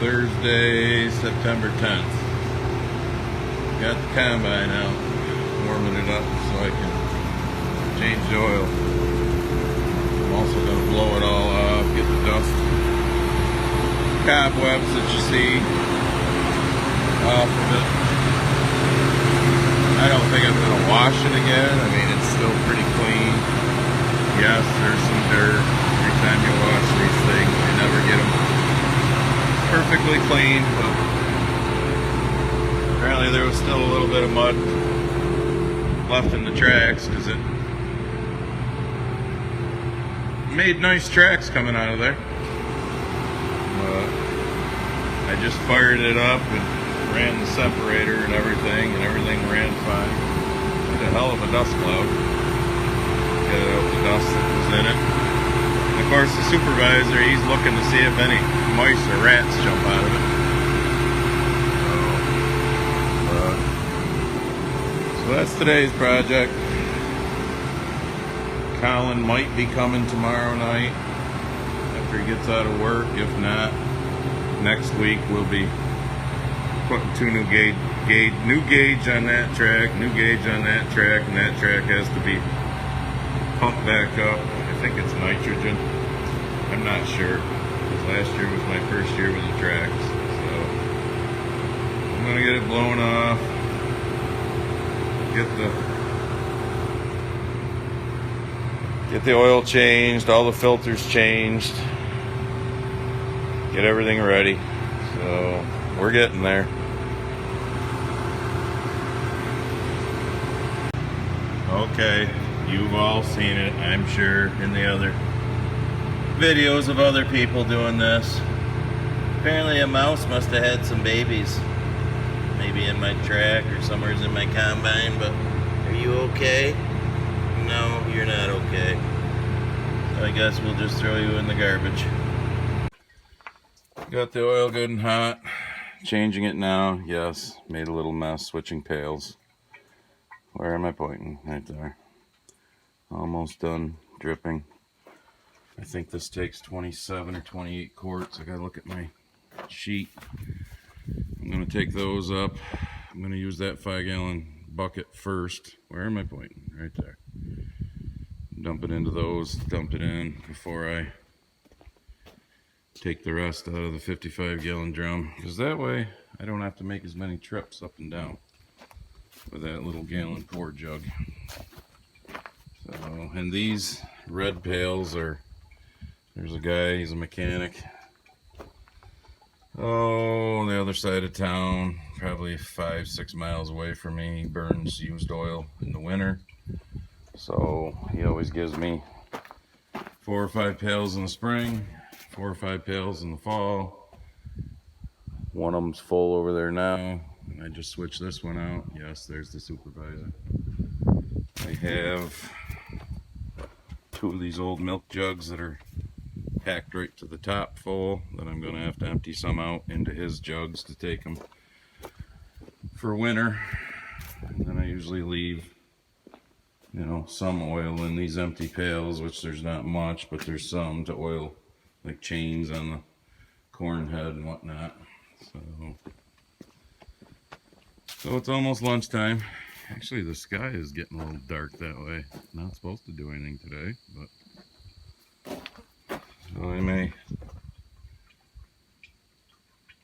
Thursday, September 10th. Got the combine out, warming it up so I can change the oil. I'm also going to blow it all off, get the dust, cobwebs that you see off of it. I don't think I'm going to wash it again. I mean, it's still pretty clean. Yes, there's some dirt. Every time you wash these things, you never get them perfectly clean, but apparently there was still a little bit of mud left in the tracks because it made nice tracks coming out of there. I just fired it up and ran the separator and everything ran fine. Had a hell of a dust cloud. Get out the dust that was in it. And of course the supervisor, he's looking to see if any mice or rats jump out of it. So that's today's project. Colin might be coming tomorrow night after he gets out of work. If not, next week we'll be putting new gauge on that track, new gauge on that track, and that track has to be pumped back up. I think it's nitrogen. I'm not sure, because last year was my first year with the tracks. So I'm gonna get it blown off, get the oil changed, all the filters changed, get everything ready. So we're getting there. Okay, you've all seen it, I'm sure, in the other videos of other people doing this. Apparently a mouse must have had some babies, maybe in my track or somewhere's in my combine, but are you okay? No, you're not okay. So I guess we'll just throw you in the garbage. Got the oil good and hot. Changing it now. Yes, made a little mess switching pails. Where am I pointing? Right there. Almost done dripping. I think this takes 27 or 28 quarts. I gotta look at my sheet. I'm gonna take those up. I'm gonna use that 5-gallon bucket first. Where am I pointing? Right there. Dump it into those, dump it in before I take the rest out of the 55-gallon drum, because that way I don't have to make as many trips up and down with that little gallon pour jug. So, and these red pails are, there's a guy, he's a mechanic, on the other side of town, probably 5-6 miles away from me. He burns used oil in the winter, so he always gives me 4 or 5 pails in the spring, 4 or 5 pails in the fall. One of them's full over there now, and I just switched this one out. Yes, there's the supervisor. I have 2 of these old milk jugs that are packed right to the top full, that I'm going to have to empty some out into his jugs to take them for winter. And then I usually leave, you know, some oil in these empty pails, which there's not much, but there's some to oil like chains on the corn head and whatnot. So it's almost lunchtime. Actually, the sky is getting a little dark that way. Not supposed to do anything today, but so I may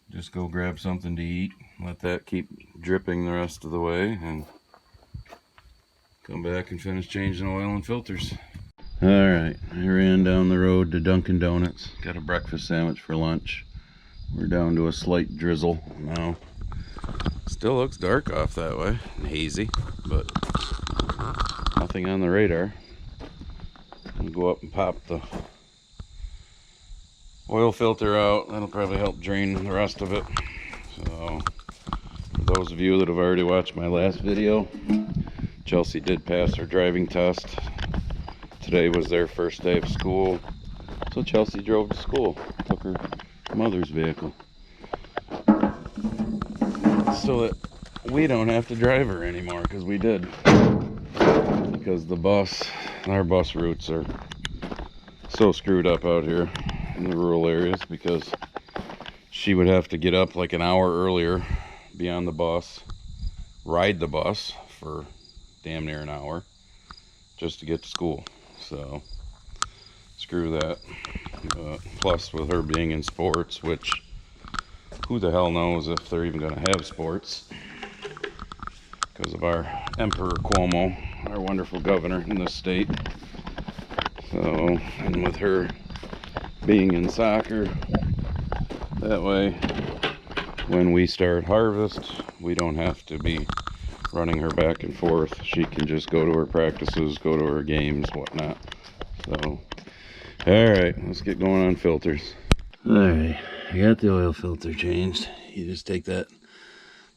just go grab something to eat, let that keep dripping the rest of the way, and come back and finish changing oil and filters. Alright, I ran down the road to Dunkin' Donuts, got a breakfast sandwich for lunch. We're down to a slight drizzle now. Still looks dark off that way, and hazy, but nothing on the radar. I'll go up and pop the oil filter out. That'll probably help drain the rest of it. So, for those of you that have already watched my last video, Chelsea did pass her driving test. Today was their first day of school, so Chelsea drove to school, took her mother's vehicle, so that we don't have to drive her anymore, because we did, because our bus routes are so screwed up out here in the rural areas, because she would have to get up like an hour earlier, be on the bus, ride the bus for damn near an hour just to get to school. So screw that. Plus with her being in sports, which who the hell knows if they're even going to have sports because of our Emperor Cuomo, our wonderful governor in this state. So, and with her being in soccer, that way when we start harvest, we don't have to be running her back and forth. She can just go to her practices, go to her games, whatnot. So, alright, let's get going on filters. Alright, I got the oil filter changed. You just take that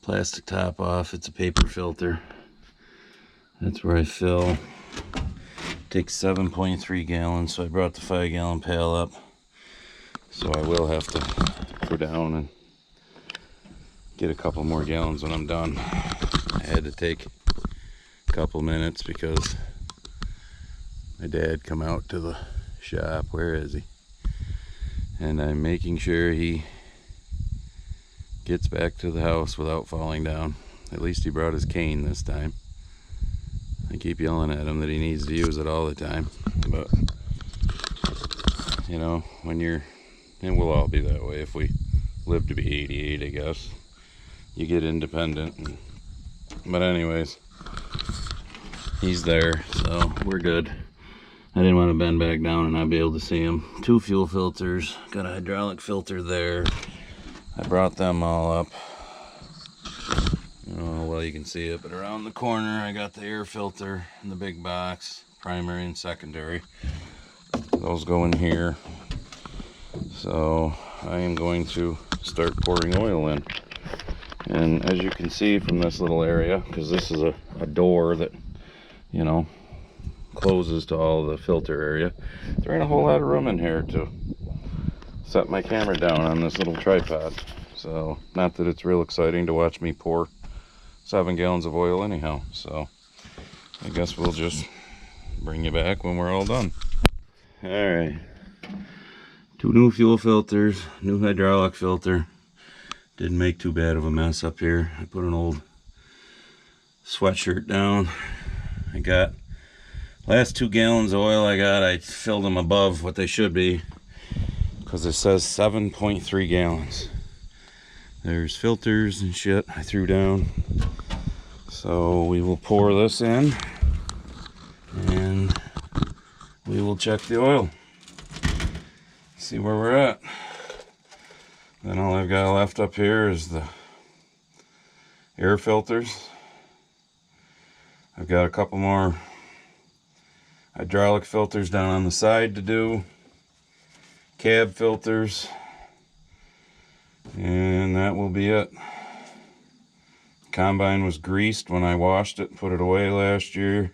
plastic top off. It's a paper filter. That's where I fill. Takes 7.3 gallons, so I brought the 5-gallon pail up. So I will have to go down and get a couple more gallons when I'm done. I had to take a couple minutes because my dad come out to the shop. Where is he? And I'm making sure he gets back to the house without falling down. At least he brought his cane this time. I keep yelling at him that he needs to use it all the time, but you know, when you're, and we'll all be that way if we live to be 88, I guess. You get independent. But anyways, he's there, so we're good. I didn't want to bend back down and not be able to see him. 2 fuel filters, got a hydraulic filter there. I brought them all up. I don't know how well you can see it, but around the corner I got the air filter in the big box, primary and secondary. Those go in here. So I am going to start pouring oil in. And as you can see from this little area, because this is a door that, you know, closes to all the filter area, there ain't a whole lot of room in here to set my camera down on this little tripod. So not that it's real exciting to watch me pour 7 gallons of oil anyhow. So I guess we'll just bring you back when we're all done. All right, 2 new fuel filters, new hydraulic filter. Didn't make too bad of a mess up here. I put an old sweatshirt down. I got last 2 gallons of oil I filled them above what they should be because it says 7.3 gallons. There's filters and shit I threw down. So we will pour this in and we will check the oil. See where we're at. Then all I've got left up here is the air filters. I've got a couple more hydraulic filters down on the side to do. Cab filters. And that will be it. Combine was greased when I washed it and put it away last year.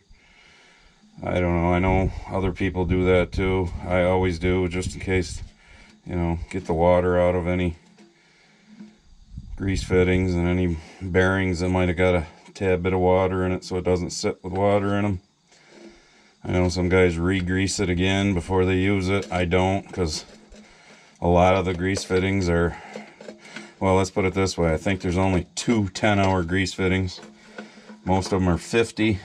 I don't know, I know other people do that too. I always do, just in case, you know, get the water out of any grease fittings and any bearings that might have got a tad bit of water in it so it doesn't sit with water in them. I know some guys re-grease it again before they use it. I don't, because a lot of the grease fittings are, well, let's put it this way. I think there's only 2 10-hour grease fittings. Most of them are 50.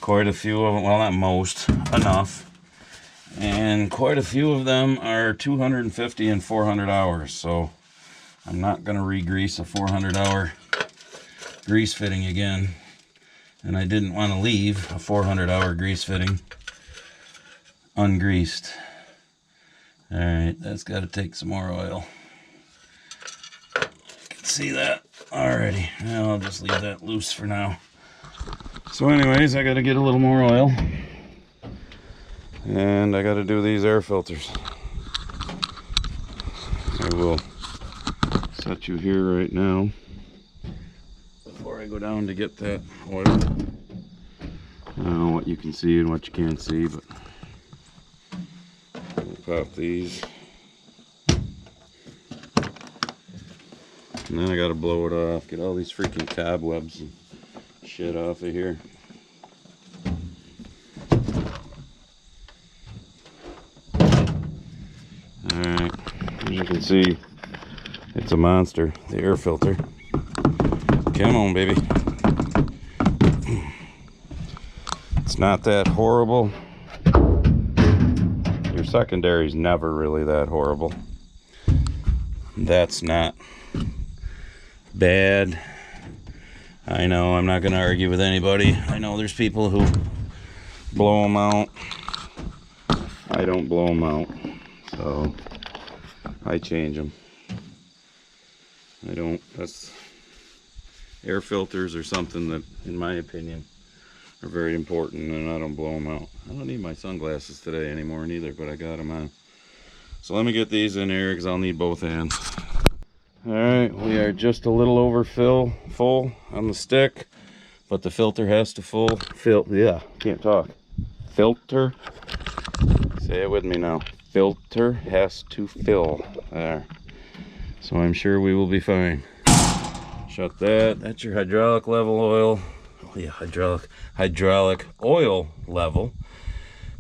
Quite a few of them, well, not most, enough. And quite a few of them are 250 and 400 hours. So I'm not going to re-grease a 400-hour grease fitting again. And I didn't want to leave a 400-hour grease fitting ungreased. Alright, that's got to take some more oil. See that already. Well, I'll just leave that loose for now. So anyways, I got to get a little more oil and I got to do these air filters. I will set you here right now before I go down to get that oil. I don't know what you can see and what you can't see, but we'll pop these. And then I gotta blow it off, get all these freaking cobwebs and shit off of here. Alright, as you can see, It's a monster, the air filter. Come on, baby. It's not that horrible. Your secondary's never really that horrible. That's not bad. I know, I'm not going to argue with anybody. I know there's people who blow them out. I don't blow them out, so I change them. I don't. That's air filters are something that, in my opinion, are very important, and I don't blow them out. I don't need my sunglasses today anymore neither, but I got them on. So let me get these in here because I'll need both hands. All right, we are just a little over full on the stick, but the filter has to yeah, can't talk. Filter, say it with me now. Filter has to fill there. So I'm sure we will be fine. Shut that. That's your hydraulic level oil. Oh yeah, hydraulic oil level.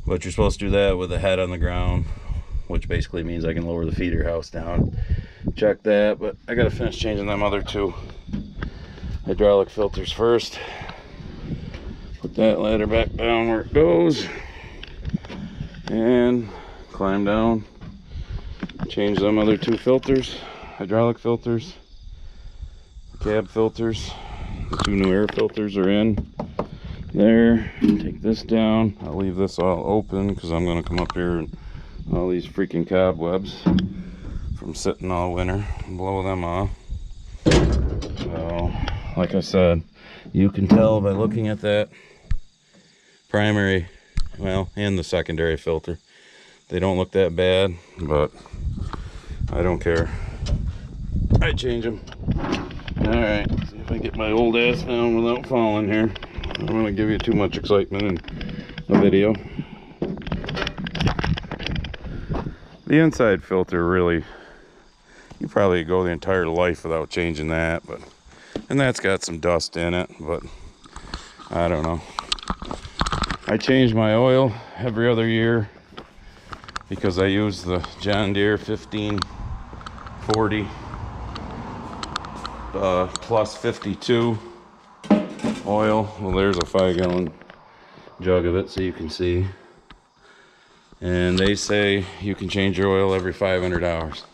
But you're supposed to do that with the head on the ground, which basically means I can lower the feeder house down. Check that, but I gotta finish changing them other two hydraulic filters first. Put that ladder back down where it goes and climb down. Change them other two filters, hydraulic filters, cab filters. The two new air filters are in there. Take this down. I'll leave this all open because I'm going to come up here and all these freaking cobwebs from sitting all winter and blow them off. So, like I said, you can tell by looking at that primary, well, and the secondary filter. They don't look that bad, but I don't care. I change them. Alright, see if I get my old ass down without falling here. I don't want to give you too much excitement in a video. The inside filter really, you probably go the entire life without changing that, but, and that's got some dust in it, but I don't know. I change my oil every other year because I use the John Deere 1540 plus 52 oil. Well, there's a 5-gallon jug of it so you can see. And they say you can change your oil every 500 hours.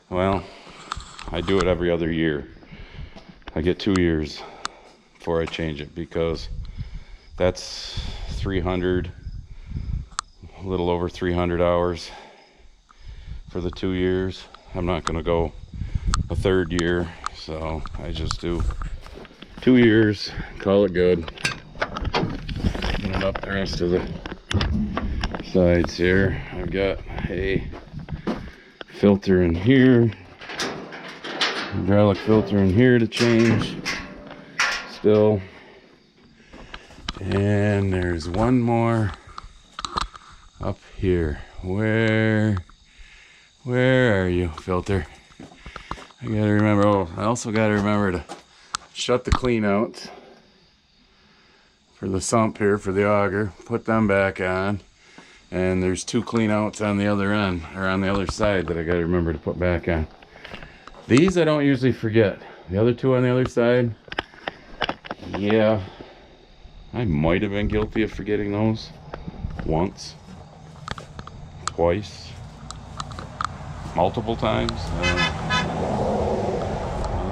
Well, I do it every other year. I get 2 years before I change it because that's 300, a little over 300 hours for the 2 years. I'm not going to go a third year, so I just do 2 years, call it good. Open it up the rest of the sides here. I've got a filter in here, hydraulic filter in here to change still, and there's one more up here. Where are you, filter? I gotta remember. Oh, I also gotta remember to shut the clean outs for the sump here for the auger, put them back on, and there's 2 clean outs on the other end, or on the other side, that I gotta remember to put back on. These I don't usually forget. The other 2 on the other side, yeah, I might have been guilty of forgetting those once, twice, multiple times.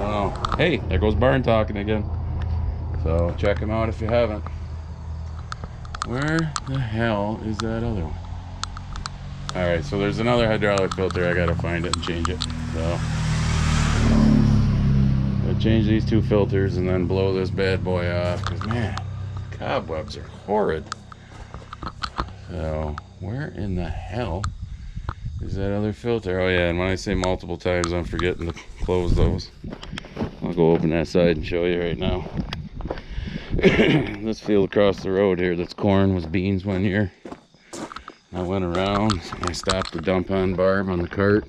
I don't know. Hey, there goes Barn talking again. So check him out if you haven't. Where the hell is that other one? Alright, so there's another hydraulic filter. I gotta find it and change it. So I'll change these 2 filters and then blow this bad boy off. Because man, cobwebs are horrid. So where in the hell is that other filter? Oh yeah, and when I say multiple times, I'm forgetting to close those. I'll go open that side and show you right now. This field across the road here that's corn was beans one year. I went around and I stopped the dump on Barb on the cart.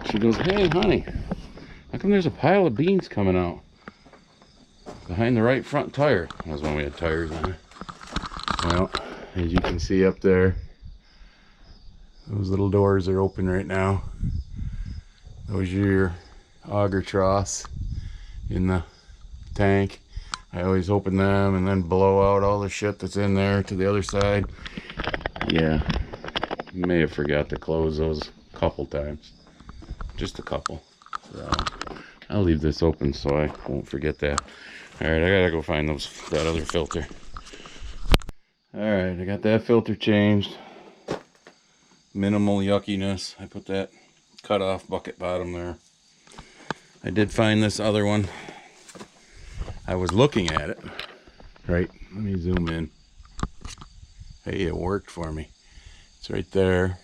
She goes, "Hey honey, how come there's a pile of beans coming out behind the right front tire?" That was when we had tires on it. Well, as you can see up there, those little doors are open right now. Those are your auger troughs in the tank. I always open them and then blow out all the shit that's in there to the other side. Yeah, may have forgot to close those a couple times. Just a couple. So I'll leave this open so I won't forget that. Alright, I gotta go find that other filter. Alright, I got that filter changed. Minimal yuckiness. I put that cut off bucket bottom there. I did find this other one. I was looking at it. Right, let me zoom in. Hey, it worked for me. It's right there.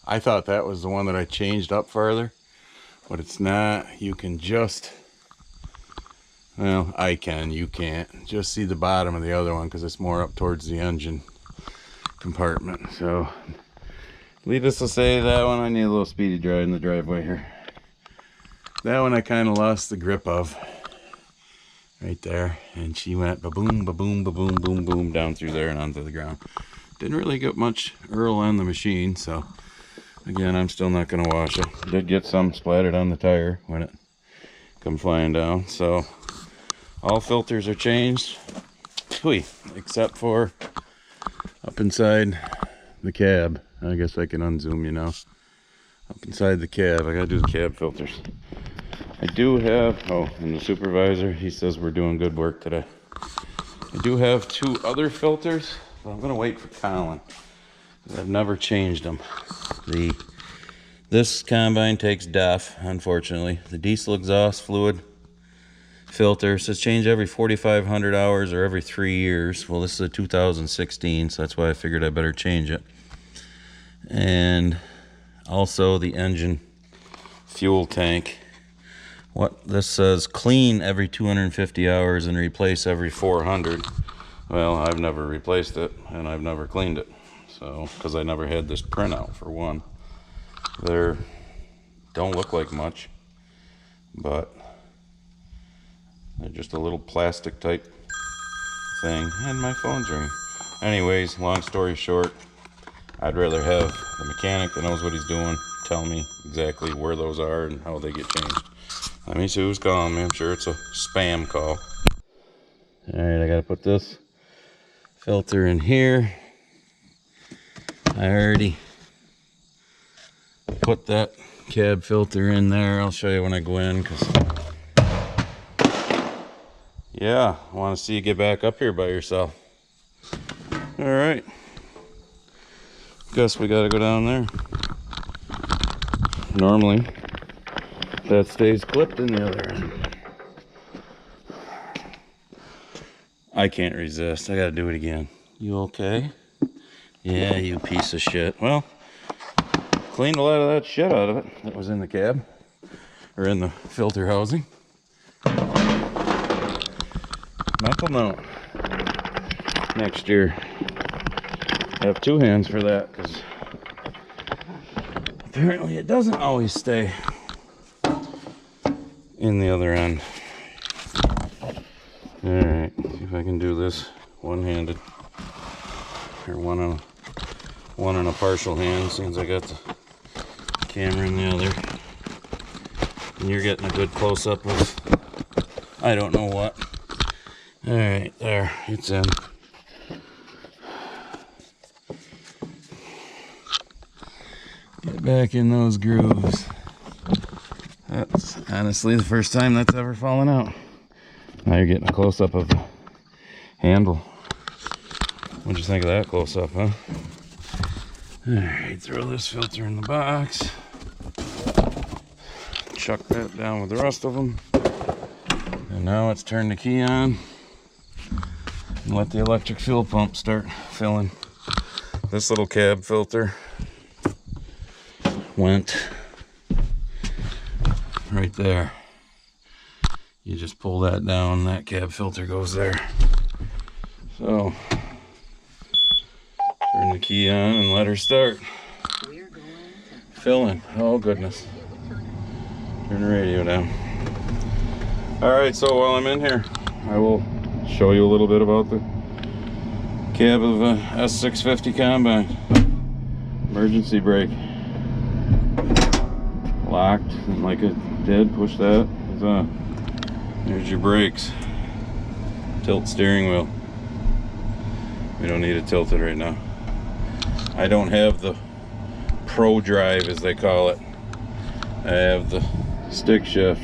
I thought that was the one that I changed up farther, but it's not. You can just, well, I can, you can't. Just see the bottom of the other one because it's more up towards the engine compartment. So, needless to say, that one I need a little speedy dry in the driveway here. That one I kind of lost the grip of. Right there. And she went ba-boom, ba-boom, ba-boom, boom, boom, down through there and onto the ground. Didn't really get much Earl on the machine, so again, I'm still not going to wash it. Did get some splattered on the tire when it come flying down. So all filters are changed, except for up inside the cab. I guess I can unzoom you now. Up inside the cab, I got to do the cab filters. I do have, and the supervisor, he says we're doing good work today. I do have 2 other filters, but I'm going to wait for Colin. I've never changed them. This combine takes DEF, unfortunately. The diesel exhaust fluid filter says change every 4,500 hours or every 3 years. Well, this is a 2016, so that's why I figured I better change it. And also the engine fuel tank. What this says, clean every 250 hours and replace every 400. Well, I've never replaced it and I've never cleaned it. So, because I never had this printout for one. They don't look like much, but they're just a little plastic type thing. And my phone's ringing. Anyways, long story short, I'd rather have the mechanic that knows what he's doing tell me exactly where those are and how they get changed. Let me see who's calling me. I'm sure it's a spam call. Alright, I gotta put this filter in here. I already put that cab filter in there. I'll show you when I go in, because yeah, I want to see you get back up here by yourself. Alright, guess we gotta go down there. Normally that stays clipped in the other end. I can't resist. I gotta do it again. You okay? Yeah, you piece of shit. Well, cleaned a lot of that shit out of it that was in the cab, or in the filter housing. Mental note. Next year, I have 2 hands for that, because apparently it doesn't always stay in the other end. Alright, see if I can do this one-handed, or one on a partial hand, since I got the camera in the other. And you're getting a good close-up of I don't know what. Alright, there, it's in. Get back in those grooves. That's honestly the first time that's ever fallen out. Now you're getting a close-up of the handle. What'd you think of that close-up, huh? Alright, throw this filter in the box. Chuck that down with the rest of them. And now let's turn the key on and let the electric fuel pump start filling. This little cab filter went right there. You just pull that down, that cab filter goes there. So turn the key on and let her start filling. Oh goodness. Turn the radio down. Alright, so while I'm in here, I will show you a little bit about the cab of a S650 combine. Emergency brake. locked like it did. Push that. It's on. There's your brakes. Tilt steering wheel. We don't need it tilted right now. I don't have the Pro Drive, as they call it. I have the stick shift,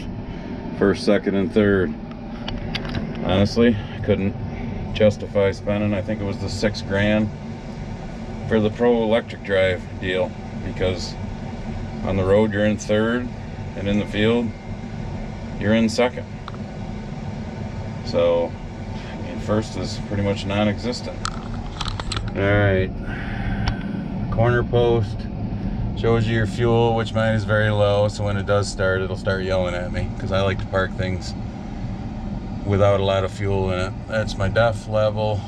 first, second, and third. Honestly, I couldn't justify spending, I think it was the $6,000 for the Pro Electric Drive deal, because on the road you're in third, and in the field you're in second. So, I mean, first is pretty much non-existent. All right, corner post shows you your fuel, which mine is very low, so when it does start, it'll start yelling at me, because I like to park things without a lot of fuel in it. That's my def level.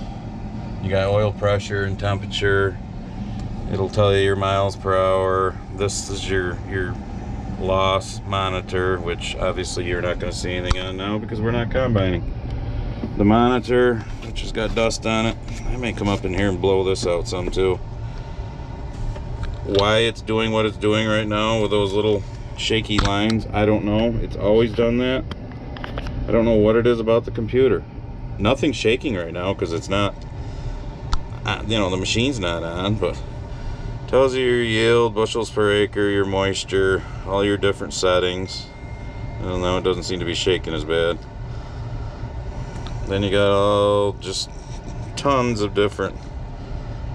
You got oil pressure and temperature. It'll tell you your miles per hour. This is your loss monitor, which obviously you're not going to see anything on now because we're not combining. The monitor, which has got dust on it. I may come up in here and blow this out some too. Why it's doing what it's doing right now with those little shaky lines, I don't know. It's always done that. I don't know what it is about the computer. Nothing's shaking right now because it's not, you know, the machine's not on, but tells you your yield, bushels per acre, your moisture, all your different settings. I don't know, it doesn't seem to be shaking as bad. Then you got all just tons of different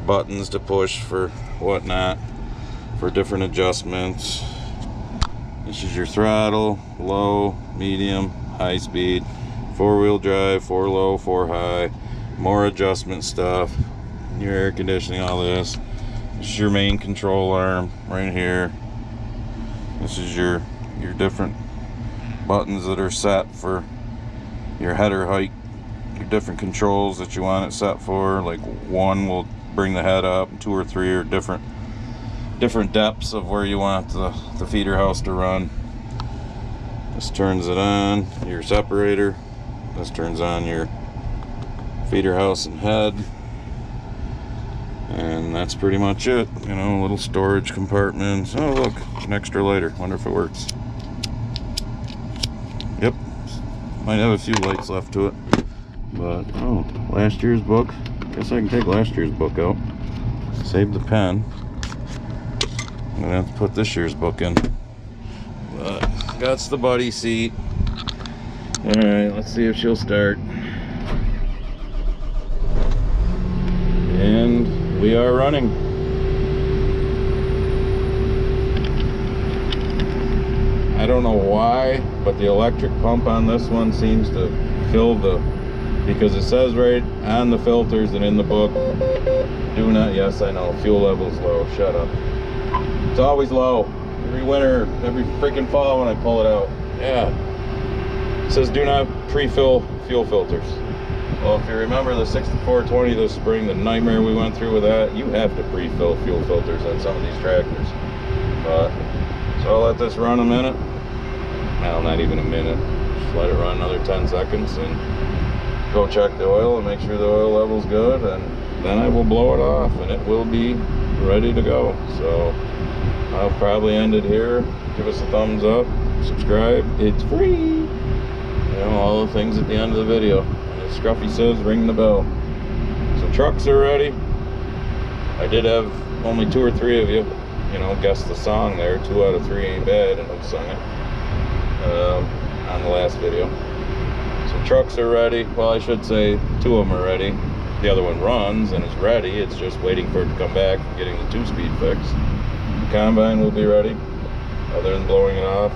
buttons to push for whatnot, for different adjustments. This is your throttle, low, medium, high speed, 4-wheel drive, 4 low, 4 high, more adjustment stuff, your air conditioning, all this. This is your main control arm right here. This is your different buttons that are set for your header height, your different controls that you want it set for. Like 1 will bring the head up, 2 or 3 are different depths of where you want the feeder house to run. This turns it on, your separator. This turns on your feeder house and head. And that's pretty much it. You know, little storage compartments. Oh look, an extra lighter. Wonder if it works. Yep. Might have a few lights left to it. But, oh, last year's book. Guess I can take last year's book out. Save the pen. I'm gonna have to put this year's book in. But that's the buddy seat. Alright, let's see if she'll start. And we are running. I don't know why, but the electric pump on this one seems to fill because it says right on the filters and in the book, do not, yes I know, fuel level's low, shut up. It's always low. Every winter, every freaking fall when I pull it out. Yeah. It says do not pre-fill fuel filters. Well, if you remember the 6420 this spring, the nightmare we went through with that, you have to pre-fill fuel filters on some of these tractors. So I'll let this run a minute. Well, not even a minute. Just let it run another 10 seconds and go check the oil and make sure the oil level's good, and then I will blow it off and it will be ready to go. So I'll probably end it here. Give us a thumbs up, subscribe, it's free. You know, all the things at the end of the video. As Scruffy says, ring the bell. So trucks are ready. I did have only 2 or 3 of you, you know, guess the song there. 2 out of 3 ain't bad, and who sung it on the last video. So trucks are ready. Well, I should say 2 of them are ready. The other one runs and is ready. It's just waiting for it to come back and getting the 2-speed fixed. The combine will be ready, other than blowing it off.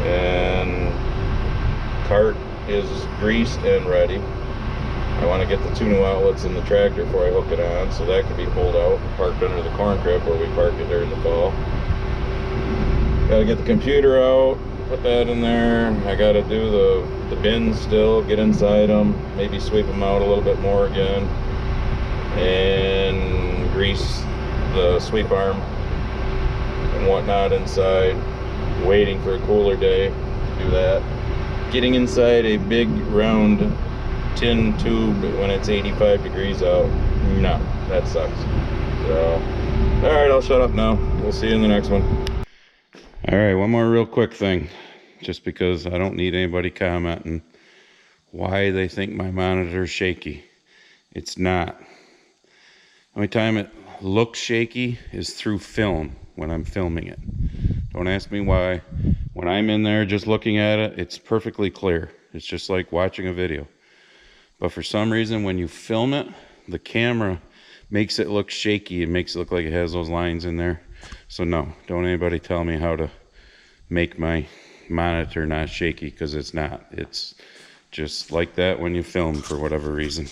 And cart is greased and ready. I want to get the 2 new outlets in the tractor before I hook it on, so that can be pulled out and parked under the corn crib where we parked it during the fall. Got to get the computer out, put that in there. I got to do the bins still, get inside them, maybe sweep them out a little bit more again, and grease the sweep arm and whatnot inside. Waiting for a cooler day to do that. Getting inside a big round tin tube when it's 85 degrees out, no, that sucks. So, alright, I'll shut up now. We'll see you in the next one. All right, one more real quick thing, just because I don't need anybody commenting why they think my monitor's shaky. It's not. The only time it looks shaky is through film when I'm filming it. Don't ask me why. When I'm in there just looking at it, it's perfectly clear. It's just like watching a video. But for some reason, when you film it, the camera makes it look shaky. It makes it look like it has those lines in there. So no, don't anybody tell me how to make my monitor not shaky, because it's not. It's just like that when you film for whatever reason.